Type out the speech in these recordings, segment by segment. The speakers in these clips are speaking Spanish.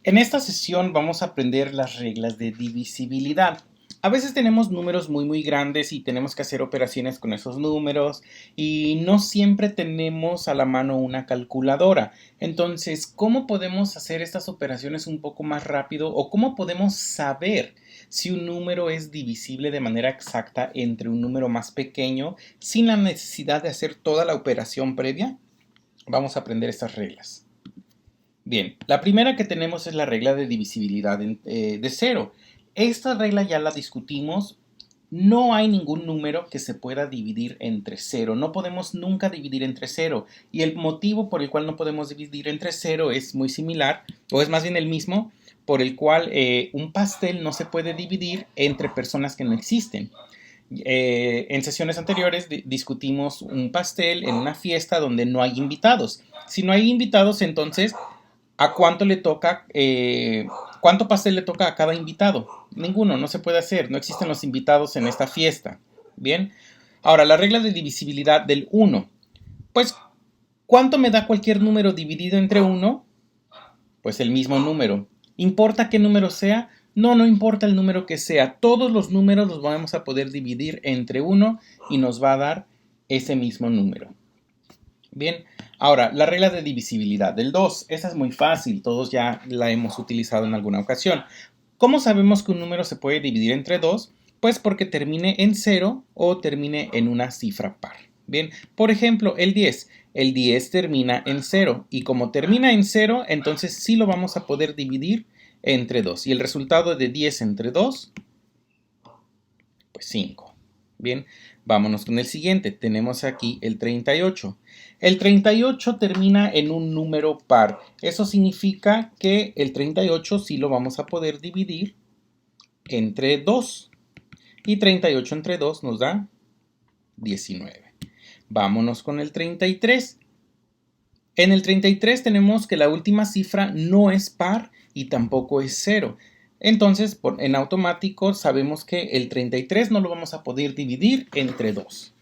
En esta sesión vamos a aprender las reglas de divisibilidad. A veces tenemos números muy grandes y tenemos que hacer operaciones con esos números y no siempre tenemos a la mano una calculadora. Entonces, ¿cómo podemos hacer estas operaciones un poco más rápido o cómo podemos saber si un número es divisible de manera exacta entre un número más pequeño sin la necesidad de hacer toda la operación previa? Vamos a aprender estas reglas. Bien, la primera que tenemos es la regla de divisibilidad de cero. Esta regla ya la discutimos. No hay ningún número que se pueda dividir entre cero. No podemos nunca dividir entre cero. Y el motivo por el cual no podemos dividir entre cero es muy similar, o es más bien el mismo, por el cual un pastel no se puede dividir entre personas que no existen. En sesiones anteriores discutimos un pastel en una fiesta donde no hay invitados. Si no hay invitados, entonces ¿a cuánto le toca? ¿Cuánto pastel le toca a cada invitado? Ninguno, no se puede hacer. No existen los invitados en esta fiesta. Bien. Ahora, la regla de divisibilidad del 1. Pues, ¿cuánto me da cualquier número dividido entre 1? Pues el mismo número. ¿Importa qué número sea? No, no importa el número que sea. Todos los números los vamos a poder dividir entre 1 y nos va a dar ese mismo número. Bien, ahora la regla de divisibilidad del 2. Esa es muy fácil, todos ya la hemos utilizado en alguna ocasión. ¿Cómo sabemos que un número se puede dividir entre 2? Pues porque termine en 0 o termine en una cifra par. Bien, por ejemplo, el 10. El 10 termina en 0 y como termina en 0, entonces sí lo vamos a poder dividir entre 2. Y el resultado de 10 entre 2, pues 5. Bien, vámonos con el siguiente. Tenemos aquí el 38. El 38 termina en un número par. Eso significa que el 38 sí lo vamos a poder dividir entre 2. Y 38 entre 2 nos da 19. Vámonos con el 33. En el 33 tenemos que la última cifra no es par y tampoco es 0. Entonces, en automático sabemos que el 33 no lo vamos a poder dividir entre 2.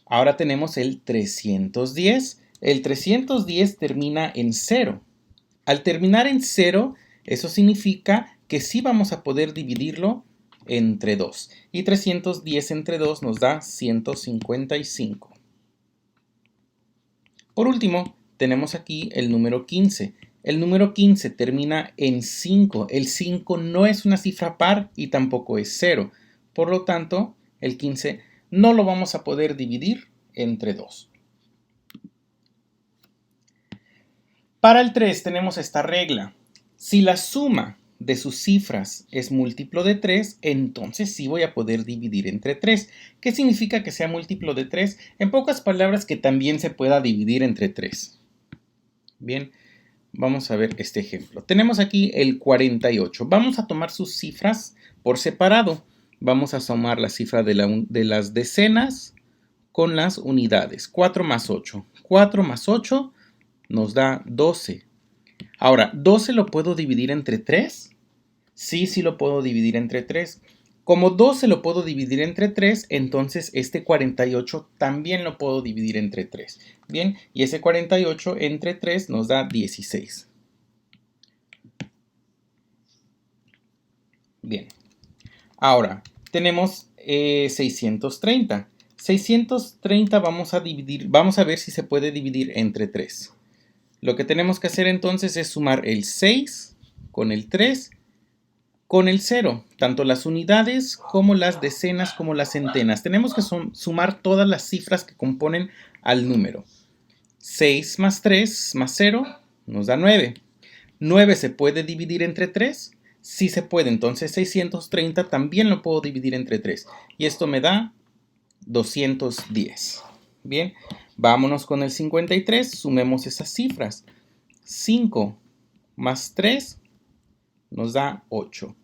Ahora tenemos el 310. El 310 termina en 0. Al terminar en 0, eso significa que sí vamos a poder dividirlo entre 2. Y 310 entre 2 nos da 155. Por último, tenemos aquí el número 15. El número 15 termina en 5. El 5 no es una cifra par y tampoco es 0. Por lo tanto, el 15 no lo vamos a poder dividir entre 2. Para el 3 tenemos esta regla. Si la suma de sus cifras es múltiplo de 3, entonces sí voy a poder dividir entre 3. ¿Qué significa que sea múltiplo de 3? En pocas palabras, que también se pueda dividir entre 3. Bien, vamos a ver este ejemplo. Tenemos aquí el 48. Vamos a tomar sus cifras por separado. Vamos a sumar la cifra de las decenas con las unidades. 4 más 8. 4 más 8 nos da 12. Ahora, ¿12 lo puedo dividir entre 3? Sí, sí lo puedo dividir entre 3. Como 12 lo puedo dividir entre 3, entonces este 48 también lo puedo dividir entre 3. Bien, y ese 48 entre 3 nos da 16. Bien, ahora tenemos 630. 630 vamos a ver si se puede dividir entre 3. Lo que tenemos que hacer entonces es sumar el 6 con el 3 con el 0, tanto las unidades como las decenas como las centenas. Tenemos que sumar todas las cifras que componen al número. 6 más 3 más 0 nos da 9. ¿9 se puede dividir entre 3? Sí se puede, entonces 630 también lo puedo dividir entre 3. Y esto me da 210. Bien, vámonos con el 53, sumemos esas cifras. 5 más 3 nos da 8.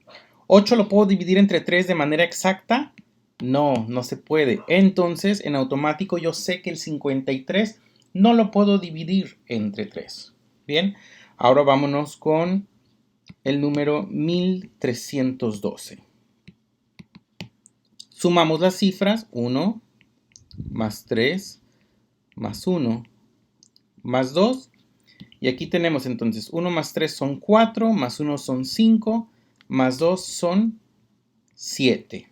¿8 lo puedo dividir entre 3 de manera exacta? No, no se puede. Entonces, en automático yo sé que el 53 no lo puedo dividir entre 3. Bien, ahora vámonos con el número 1312. Sumamos las cifras. 1 más 3 más 1 más 2. Y aquí tenemos entonces 1 más 3 son 4, más 1 son 5, más 2 son 7.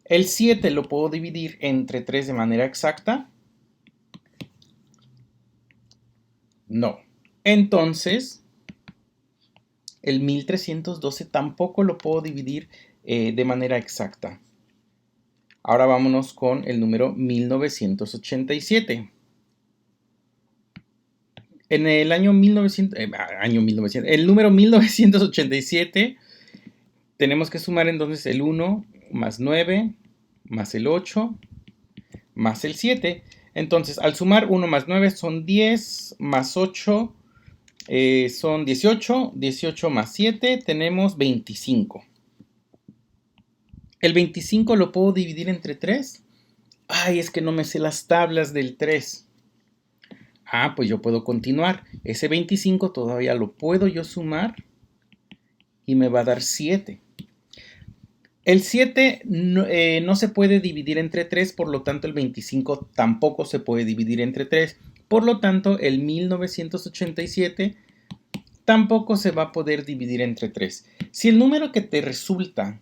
El 7 lo puedo dividir entre 3 de manera exacta. No. Entonces, el 1312 tampoco lo puedo dividir de manera exacta. Ahora vámonos con el número 1987. En el año 1900, el número 1987, tenemos que sumar entonces el 1 más 9, más el 8, más el 7. Entonces, al sumar 1 más 9 son 10, más 8 son 18, 18 más 7 tenemos 25. ¿El 25 lo puedo dividir entre 3? Ay, es que no me sé las tablas del 3. Ah, pues yo puedo continuar. Ese 25 todavía lo puedo yo sumar y me va a dar 7. El 7 no se puede dividir entre 3, por lo tanto el 25 tampoco se puede dividir entre 3. Por lo tanto, el 1987 tampoco se va a poder dividir entre 3. Si el número que te resulta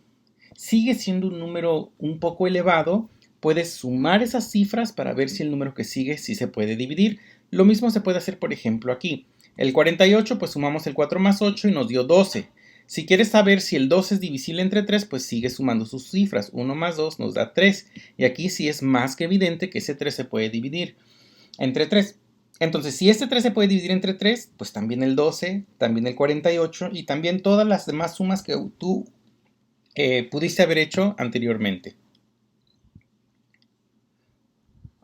sigue siendo un número un poco elevado, puedes sumar esas cifras para ver si el número que sigue sí se puede dividir. Lo mismo se puede hacer, por ejemplo, aquí. El 48, pues sumamos el 4 más 8 y nos dio 12. Si quieres saber si el 12 es divisible entre 3, pues sigue sumando sus cifras. 1 más 2 nos da 3. Y aquí sí es más que evidente que ese 3 se puede dividir entre 3. Entonces, si este 3 se puede dividir entre 3, pues también el 12, también el 48 y también todas las demás sumas que tú pudiste haber hecho anteriormente.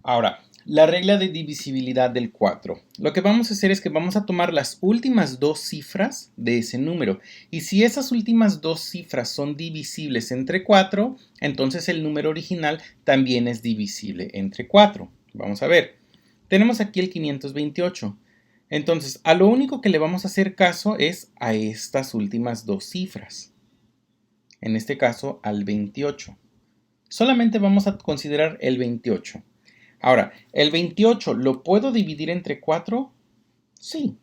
Ahora, la regla de divisibilidad del 4. Lo que vamos a hacer es que vamos a tomar las últimas dos cifras de ese número. Y si esas últimas dos cifras son divisibles entre 4, entonces el número original también es divisible entre 4. Vamos a ver. Tenemos aquí el 528. Entonces, a lo único que le vamos a hacer caso es a estas últimas dos cifras. En este caso, al 28. Solamente vamos a considerar el 28. Ahora, ¿el 28 lo puedo dividir entre 4? Sí.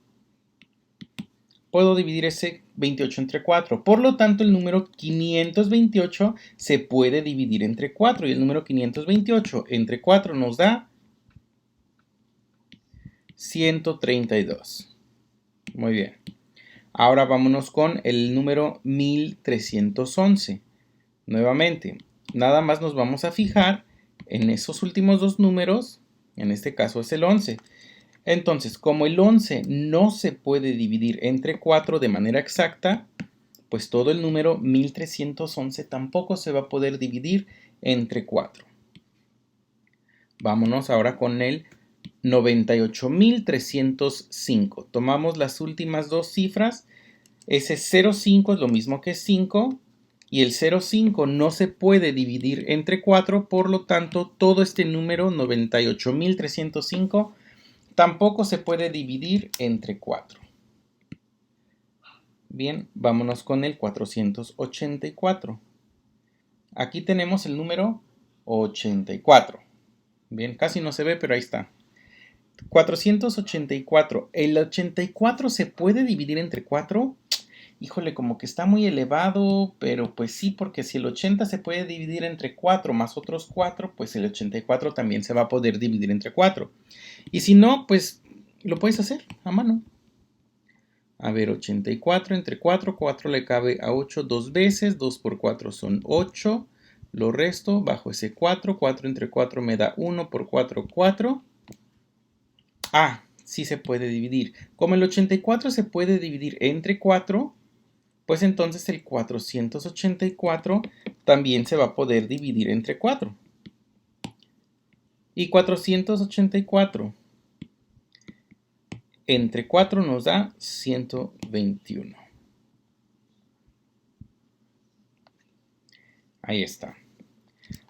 Puedo dividir ese 28 entre 4. Por lo tanto, el número 528 se puede dividir entre 4. Y el número 528 entre 4 nos da 132. Muy bien. Ahora vámonos con el número 1311. Nuevamente, nada más nos vamos a fijar en esos últimos dos números. En este caso es el 11. Entonces, como el 11 no se puede dividir entre 4 de manera exacta, pues todo el número 1311 tampoco se va a poder dividir entre 4. Vámonos ahora con el 98.305. Tomamos las últimas dos cifras. Ese 0,5 es lo mismo que 5. Y el 0,5 no se puede dividir entre 4. Por lo tanto, todo este número 98.305 tampoco se puede dividir entre 4. Bien, vámonos con el 484. Aquí tenemos el número 84. Bien, casi no se ve, pero ahí está. 484. ¿El 84 se puede dividir entre 4? Híjole, como que está muy elevado, pero pues sí, porque si el 80 se puede dividir entre 4 más otros 4, pues el 84 también se va a poder dividir entre 4. Y si no, pues lo puedes hacer a mano. A ver, 84 entre 4, 4 le cabe a 8 dos veces, 2 por 4 son 8. Lo resto bajo ese 4, 4 entre 4 me da 1 por 4, 4. Ah, sí se puede dividir. Como el 84 se puede dividir entre 4, pues entonces el 484 también se va a poder dividir entre 4. Y 484 entre 4 nos da 121. Ahí está.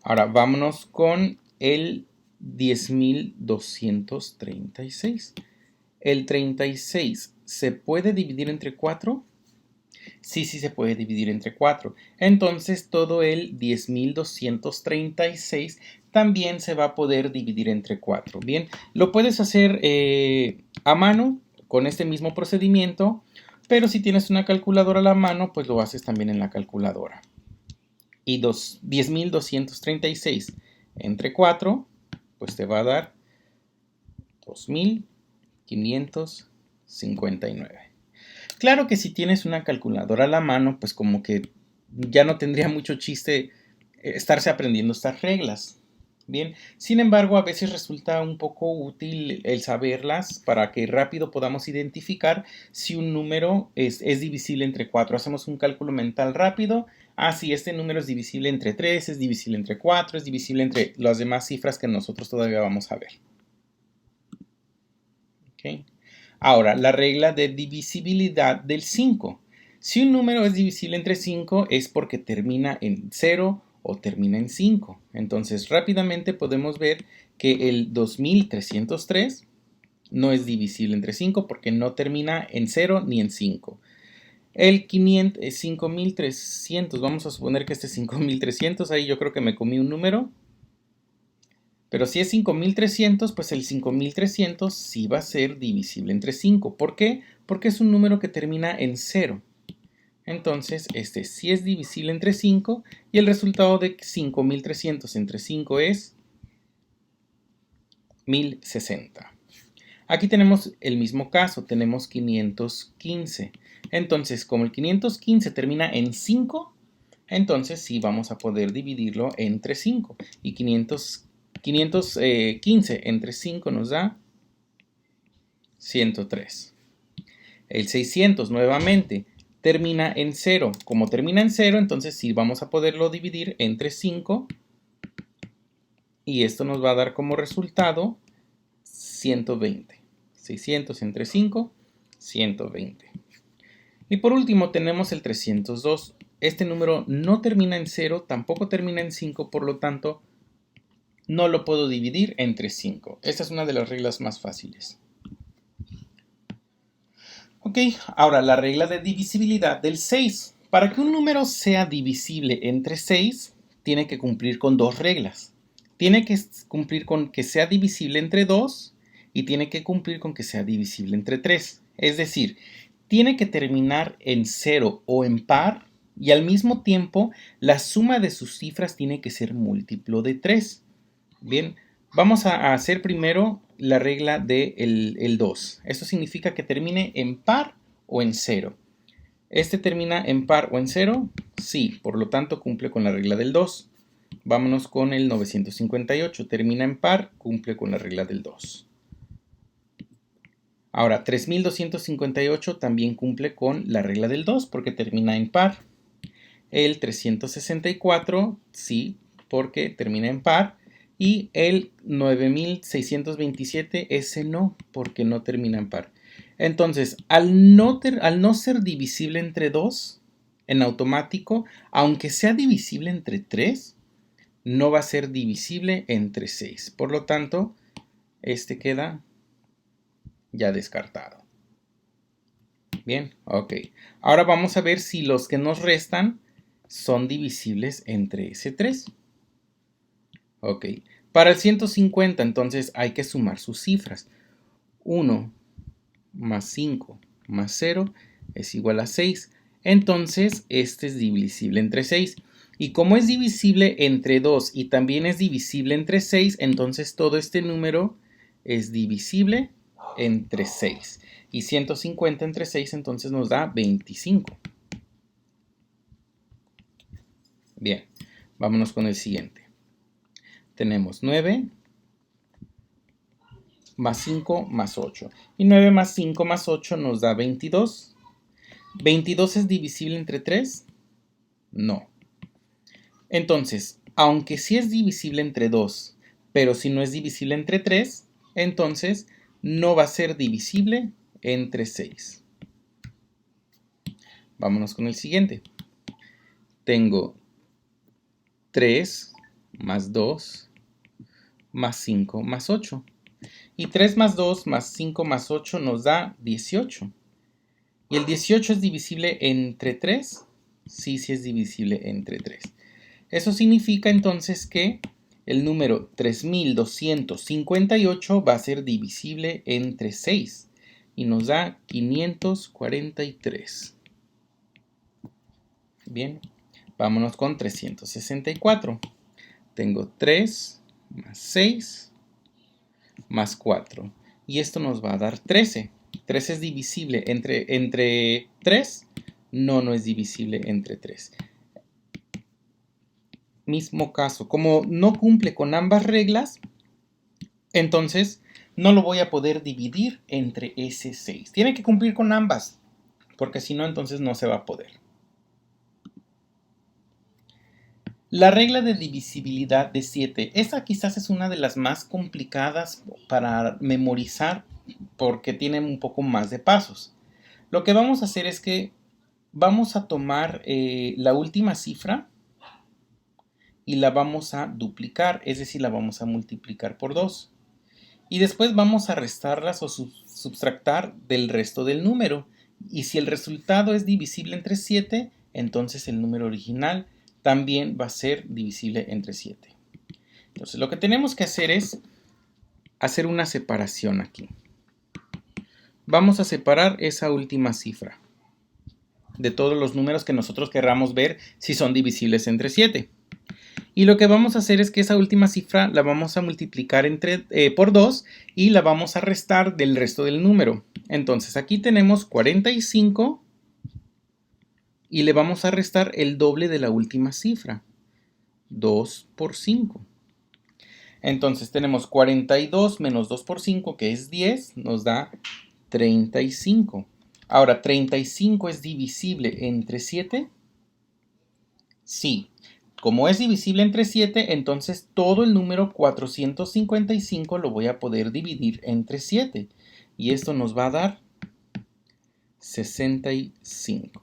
Ahora vámonos con el 10.236. ¿El 36 se puede dividir entre 4? Sí, sí se puede dividir entre 4. Entonces todo el 10.236 también se va a poder dividir entre 4. Bien, lo puedes hacer a mano con este mismo procedimiento, pero si tienes una calculadora a la mano, pues lo haces también en la calculadora. Y 10.236 entre 4, pues te va a dar 2.559. Claro que si tienes una calculadora a la mano, pues como que ya no tendría mucho chiste estarse aprendiendo estas reglas. Bien, sin embargo, a veces resulta un poco útil el saberlas para que rápido podamos identificar si un número es divisible entre 4. Hacemos un cálculo mental rápido. Si este número es divisible entre 3, es divisible entre 4, es divisible entre las demás cifras que nosotros todavía vamos a ver. ¿Okay? Ahora, la regla de divisibilidad del 5. Si un número es divisible entre 5 es porque termina en 0 o termina en 5. Entonces, rápidamente podemos ver que el 2303 no es divisible entre 5 porque no termina en 0 ni en 5. El 5300, vamos a suponer que este es 5300, ahí yo creo que me comí un número. Pero si es 5300, pues el 5300 sí va a ser divisible entre 5. ¿Por qué? Porque es un número que termina en 0. Entonces, este sí es divisible entre 5 y el resultado de 5300 entre 5 es 1060. Aquí tenemos el mismo caso, tenemos 515. Entonces, como el 515 termina en 5, entonces sí vamos a poder dividirlo entre 5. Y 515 entre 5 nos da 103. El 600 nuevamente termina en 0. Como termina en 0, entonces sí vamos a poderlo dividir entre 5. Y esto nos va a dar como resultado 120. 600 entre 5, 120. Y por último tenemos el 302. Este número no termina en 0, tampoco termina en 5, por lo tanto no lo puedo dividir entre 5. Esta es una de las reglas más fáciles. Ok, ahora la regla de divisibilidad del 6. Para que un número sea divisible entre 6, tiene que cumplir con dos reglas. Tiene que cumplir con que sea divisible entre 2 y tiene que cumplir con que sea divisible entre 3. Es decir, tiene que terminar en 0 o en par y al mismo tiempo la suma de sus cifras tiene que ser múltiplo de 3. Bien, vamos a hacer primero la regla del 2. Esto significa que termine en par o en 0. ¿Este termina en par o en 0? Sí, por lo tanto cumple con la regla del 2. Vámonos con el 958. Termina en par, cumple con la regla del 2. Ahora, 3258 también cumple con la regla del 2 porque termina en par. El 364, sí, porque termina en par. Y el 9627, ese no, porque no termina en par. Entonces, al no ser divisible entre 2, en automático, aunque sea divisible entre 3, no va a ser divisible entre 6. Por lo tanto, este queda ya descartado. Bien, ok. Ahora vamos a ver si los que nos restan son divisibles entre ese 3. Ok. Para el 150, entonces hay que sumar sus cifras. 1 más 5 más 0 es igual a 6. Entonces, este es divisible entre 6. Y como es divisible entre 2 y también es divisible entre 6, entonces todo este número es divisible entre 6. Y 150 entre 6 entonces nos da 25. Bien, vámonos con el siguiente. Tenemos 9 más 5 más 8. Y 9 más 5 más 8 nos da 22. ¿22 es divisible entre 3? No. Entonces, aunque sí es divisible entre 2, pero si no es divisible entre 3, entonces no va a ser divisible entre 6. Vámonos con el siguiente. Tengo 3 más 2 más 5 más 8. Y 3 más 2 más 5 más 8 nos da 18. ¿Y el 18 es divisible entre 3? Sí, sí es divisible entre 3. Eso significa entonces que el número 3258 va a ser divisible entre 6. y nos da 543. Bien, vámonos con 364. Tengo 3 más 6 más 4. Y esto nos va a dar 13. 13 es divisible entre 3. No, no es divisible entre 3. Mismo caso, como no cumple con ambas reglas, entonces no lo voy a poder dividir entre ese 6. Tiene que cumplir con ambas, porque si no, entonces no se va a poder. La regla de divisibilidad de 7, esa quizás es una de las más complicadas para memorizar porque tiene un poco más de pasos. Lo que vamos a hacer es que vamos a tomar la última cifra y la vamos a duplicar, es decir, la vamos a multiplicar por 2. Y después vamos a restarlas o subtractar del resto del número. Y si el resultado es divisible entre 7, entonces el número original también va a ser divisible entre 7. Entonces lo que tenemos que hacer es hacer una separación aquí. Vamos a separar esa última cifra de todos los números que nosotros querramos ver si son divisibles entre 7. Y lo que vamos a hacer es que esa última cifra la vamos a multiplicar por 2 y la vamos a restar del resto del número. Entonces aquí tenemos 45 y le vamos a restar el doble de la última cifra, 2 por 5. Entonces tenemos 42 menos 2 por 5, que es 10, nos da 35. Ahora, ¿35 es divisible entre 7? Sí. Como es divisible entre 7, entonces todo el número 455 lo voy a poder dividir entre 7. Y esto nos va a dar 65.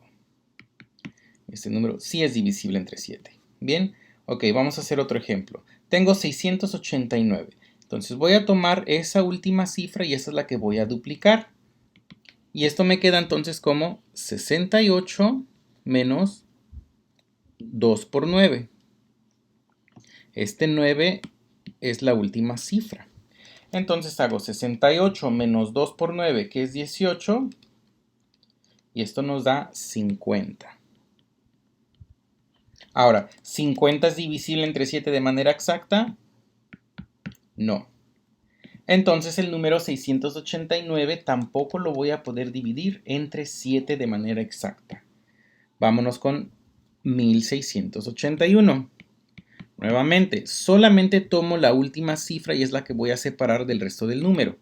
Este número sí es divisible entre 7. Bien, ok, vamos a hacer otro ejemplo. Tengo 689. Entonces voy a tomar esa última cifra y esa es la que voy a duplicar. Y esto me queda entonces como 68 menos 2 por 9. Este 9 es la última cifra. Entonces hago 68 menos 2 por 9, que es 18. Y esto nos da 50. Ahora, ¿50 es divisible entre 7 de manera exacta? No. Entonces el número 689 tampoco lo voy a poder dividir entre 7 de manera exacta. Vámonos con 1681. Nuevamente, solamente tomo la última cifra y es la que voy a separar del resto del número.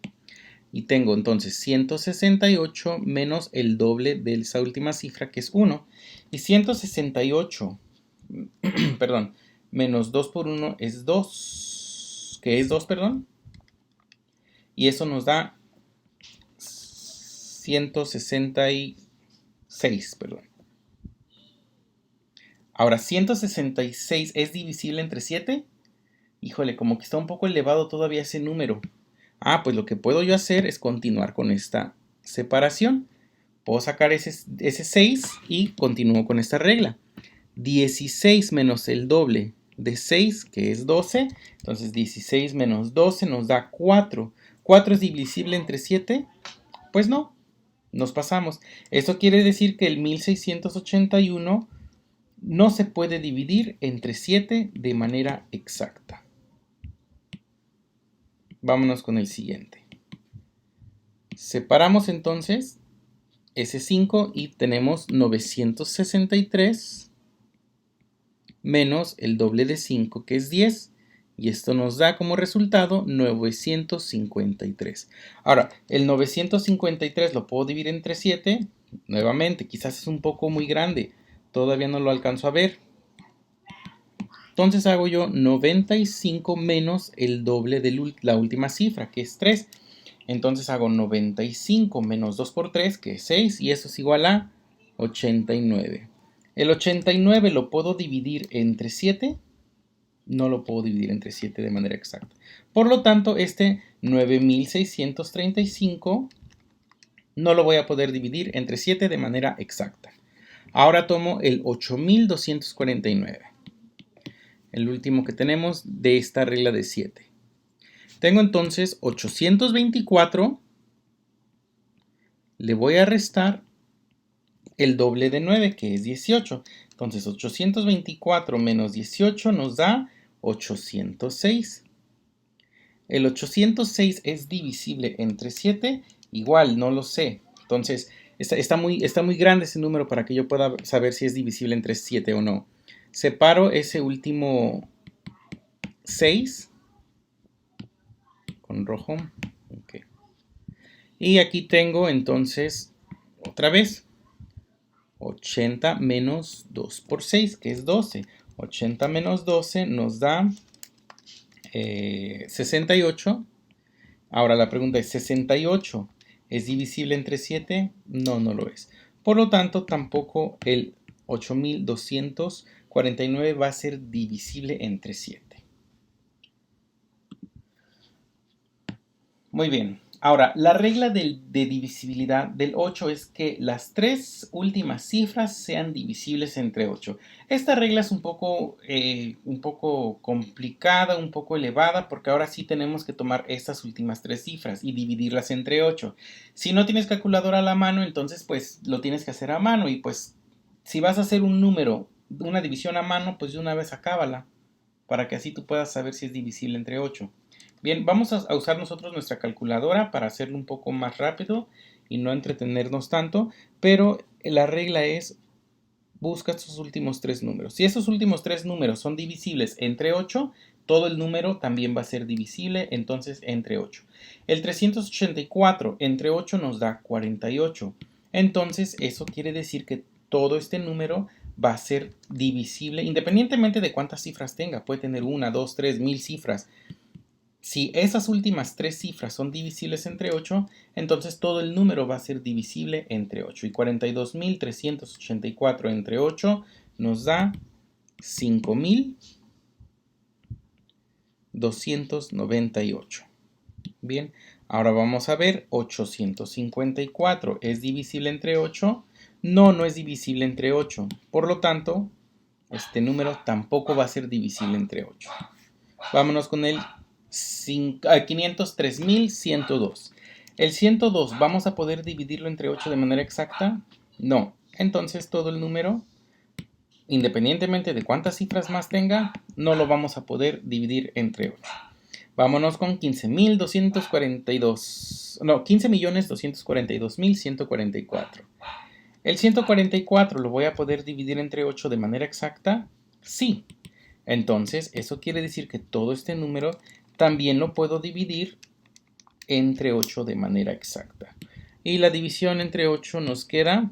Y tengo entonces 168 menos el doble de esa última cifra, que es 1. Y 168, perdón, menos 2 por 1 es 2. ¿Qué es 2, perdón? Y eso nos da 166, perdón. Ahora, ¿166 es divisible entre 7? Híjole, como que está un poco elevado todavía ese número. Ah, pues lo que puedo yo hacer es continuar con esta separación. Puedo sacar ese 6 y continúo con esta regla. 16 menos el doble de 6, que es 12. Entonces 16 menos 12 nos da 4. ¿4 es divisible entre 7? Pues no, nos pasamos. Esto quiere decir que el 1681 no se puede dividir entre 7 de manera exacta. Vámonos con el siguiente. Separamos entonces ese 5 y tenemos 963 menos el doble de 5, que es 10. Y esto nos da como resultado 953. Ahora, el 953 lo puedo dividir entre 7. Nuevamente, quizás es un poco muy grande. Todavía no lo alcanzo a ver. Entonces hago yo 95 menos el doble de la última cifra, que es 3. Entonces hago 95 menos 2 por 3, que es 6. Y eso es igual a 89. ¿El 89 lo puedo dividir entre 7? No lo puedo dividir entre 7 de manera exacta. Por lo tanto, este 9635 no lo voy a poder dividir entre 7 de manera exacta. Ahora tomo el 8249. El último que tenemos de esta regla de 7. Tengo entonces 824 Le voy a restar el doble de 9, que es 18. Entonces 824 menos 18 nos da 806. El 806 es divisible entre 7. Igual, no lo sé. Entonces está muy grande ese número para que yo pueda saber si es divisible entre 7 o no. Separo ese último 6 con rojo. Okay. Y aquí tengo entonces otra vez 80 menos 2 por 6, que es 12. 80 menos 12 nos da 68. Ahora la pregunta es, ¿68 es divisible entre 7? No, no lo es. Por lo tanto, tampoco el 8249 va a ser divisible entre 7. Muy bien. Ahora, la regla de divisibilidad del 8 es que las tres últimas cifras sean divisibles entre 8. Esta regla es un poco complicada, un poco elevada, porque ahora sí tenemos que tomar estas últimas tres cifras y dividirlas entre 8. Si no tienes calculadora a la mano, entonces pues lo tienes que hacer a mano, y pues si vas a hacer un número, una división a mano, pues de una vez acábala, para que así tú puedas saber si es divisible entre 8. Bien, vamos a usar nosotros nuestra calculadora para hacerlo un poco más rápido y no entretenernos tanto, pero la regla es, busca estos últimos tres números. Si esos últimos tres números son divisibles entre 8, todo el número también va a ser divisible, entonces entre 8. El 384 entre 8 nos da 48. Entonces eso quiere decir que todo este número va a ser divisible independientemente de cuántas cifras tenga. Puede tener 1, 2, 3, 1000 cifras. Si esas últimas tres cifras son divisibles entre 8, entonces todo el número va a ser divisible entre 8. Y 42.384 entre 8 nos da 5.298. Bien, ahora vamos a ver, 854 ¿es divisible entre 8? No, no es divisible entre 8. Por lo tanto, este número tampoco va a ser divisible entre 8. Vámonos con el 503.102. El 102, ¿vamos a poder dividirlo entre 8 de manera exacta? No. Entonces todo el número, independientemente de cuántas cifras más tenga, no lo vamos a poder dividir entre 8. Vámonos con 15.242.144. ¿El 144 lo voy a poder dividir entre 8 de manera exacta? Sí. Entonces, eso quiere decir que todo este número también lo puedo dividir entre 8 de manera exacta. Y la división entre 8 nos queda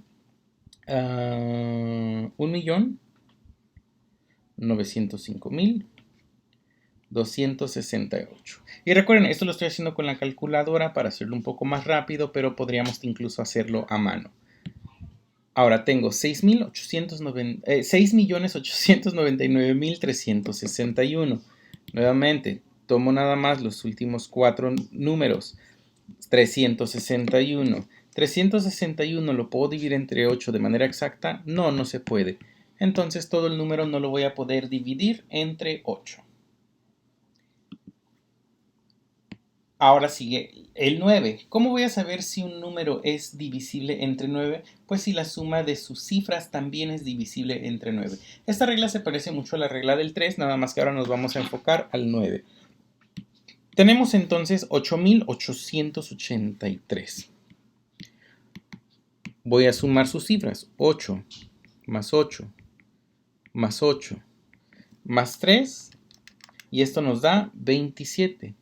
1.905.268. Y recuerden, esto lo estoy haciendo con la calculadora para hacerlo un poco más rápido, pero podríamos incluso hacerlo a mano. Ahora tengo 6.899.361. Nuevamente, tomo nada más los últimos cuatro números. 361. 361 lo puedo dividir entre 8 de manera exacta. No, no se puede. Entonces todo el número no lo voy a poder dividir entre 8. Ahora sigue el 9. ¿Cómo voy a saber si un número es divisible entre 9? Pues si la suma de sus cifras también es divisible entre 9. Esta regla se parece mucho a la regla del 3, nada más que ahora nos vamos a enfocar al 9. Tenemos entonces 8.883. Voy a sumar sus cifras. 8 más 8 más 8 más 3. Y esto nos da 27.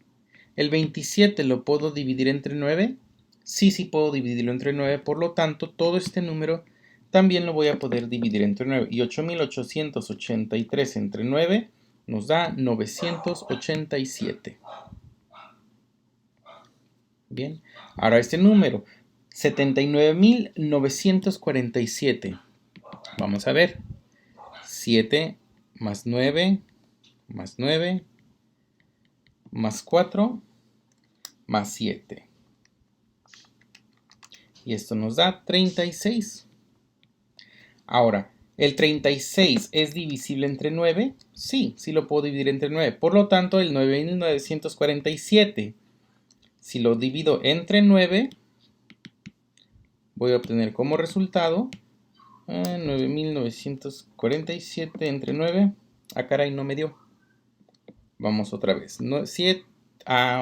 ¿El 27 lo puedo dividir entre 9? Sí, sí puedo dividirlo entre 9. Por lo tanto, todo este número también lo voy a poder dividir entre 9. Y 8.883 entre 9 nos da 987. Bien, ahora este número, 79.947. Vamos a ver. 7 más 9 más 9 más 4 más 7. Y esto nos da 36. Ahora, ¿el 36 es divisible entre 9? Sí, sí lo puedo dividir entre 9. Por lo tanto, el 9.947, si lo divido entre 9, voy a obtener como resultado 9.947 entre 9. Ah, caray, no me dio. Vamos otra vez. No, 7.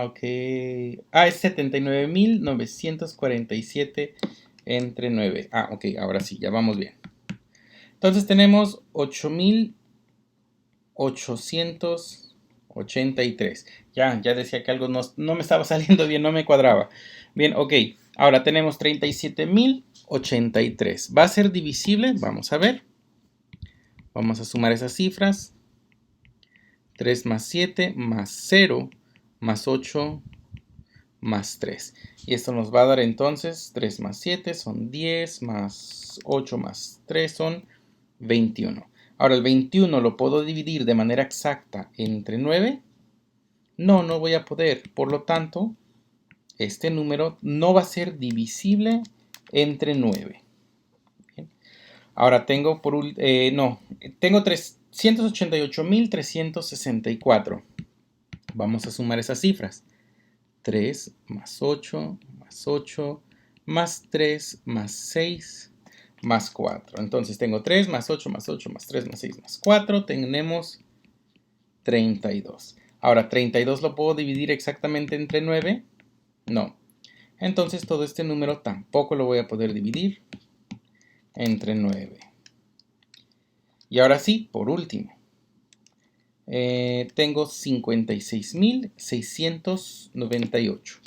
Ok. Es 79.947 entre 9. Ok, ahora sí, ya vamos bien. Entonces tenemos 8.883. Ya decía que algo no me estaba saliendo bien, no me cuadraba. Bien, ok. Ahora tenemos 37.083. ¿Va a ser divisible? Vamos a ver. Vamos a sumar esas cifras. 3 más 7 más 0 más 8 más 3. Y esto nos va a dar entonces 3 más 7 son 10 más 8 más 3 son 21. Ahora el 21 lo puedo dividir de manera exacta entre 9. No voy a poder. Por lo tanto, este número no va a ser divisible entre 9. Bien. Ahora tengo tengo 388.364. Vamos a sumar esas cifras. 3 más 8 más 8 más 3 más 6 más 4. Entonces tengo 3 más 8 más 8 más 3 más 6 más 4. Tenemos 32. Ahora, 32 lo puedo dividir exactamente entre 9. No. Entonces todo este número tampoco lo voy a poder dividir entre 9. Y ahora sí, por último. Tengo 56.698.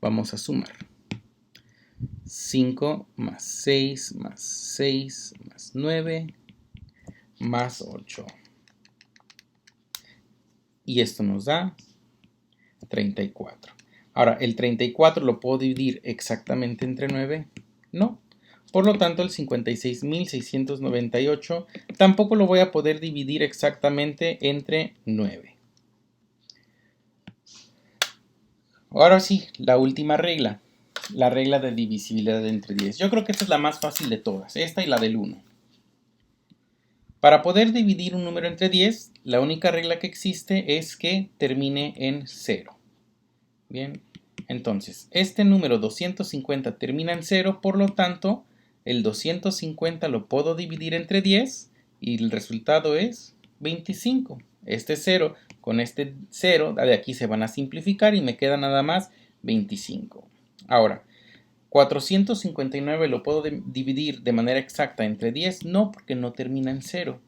Vamos a sumar. 5 más 6 más 6 más 9 más 8. Y esto nos da 34. Ahora, ¿el 34 lo puedo dividir exactamente entre 9? No. Por lo tanto, el 56.698 tampoco lo voy a poder dividir exactamente entre 9. Ahora sí, la última regla. La regla de divisibilidad entre 10. Yo creo que esta es la más fácil de todas. Esta y la del 1. Para poder dividir un número entre 10, la única regla que existe es que termine en 0. Bien, entonces, este número 250 termina en 0, por lo tanto, el 250 lo puedo dividir entre 10 y el resultado es 25. Este 0 con este 0 de aquí se van a simplificar y me queda nada más 25. Ahora, 459 lo puedo dividir de manera exacta entre 10, no, porque no termina en 0.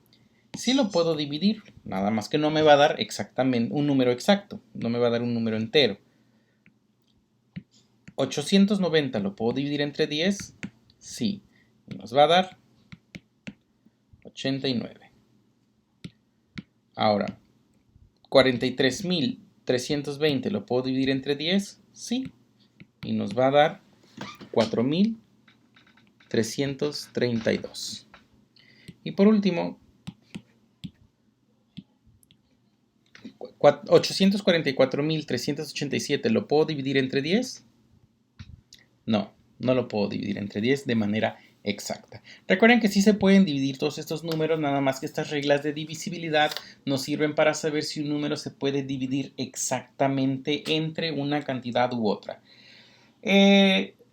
Sí lo puedo dividir, nada más que no me va a dar exactamente un número exacto, no me va a dar un número entero. 890 lo puedo dividir entre 10, sí, y nos va a dar 89. Ahora, 43.320 lo puedo dividir entre 10, sí, y nos va a dar 4.332. Y por último, 844.387 lo puedo dividir entre 10. No lo puedo dividir entre 10 de manera exacta. Recuerden que sí se pueden dividir todos estos números, nada más que estas reglas de divisibilidad nos sirven para saber si un número se puede dividir exactamente entre una cantidad u otra.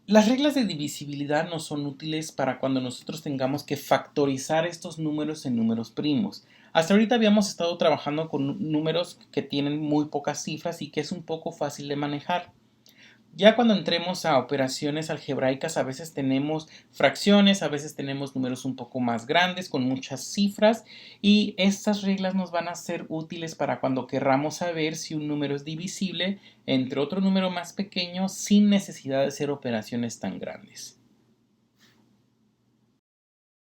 Las reglas de divisibilidad no son útiles para cuando nosotros tengamos que factorizar estos números en números primos. Hasta ahorita habíamos estado trabajando con números que tienen muy pocas cifras y que es un poco fácil de manejar. Ya cuando entremos a operaciones algebraicas, a veces tenemos fracciones, a veces tenemos números un poco más grandes con muchas cifras, y estas reglas nos van a ser útiles para cuando querramos saber si un número es divisible entre otro número más pequeño sin necesidad de hacer operaciones tan grandes.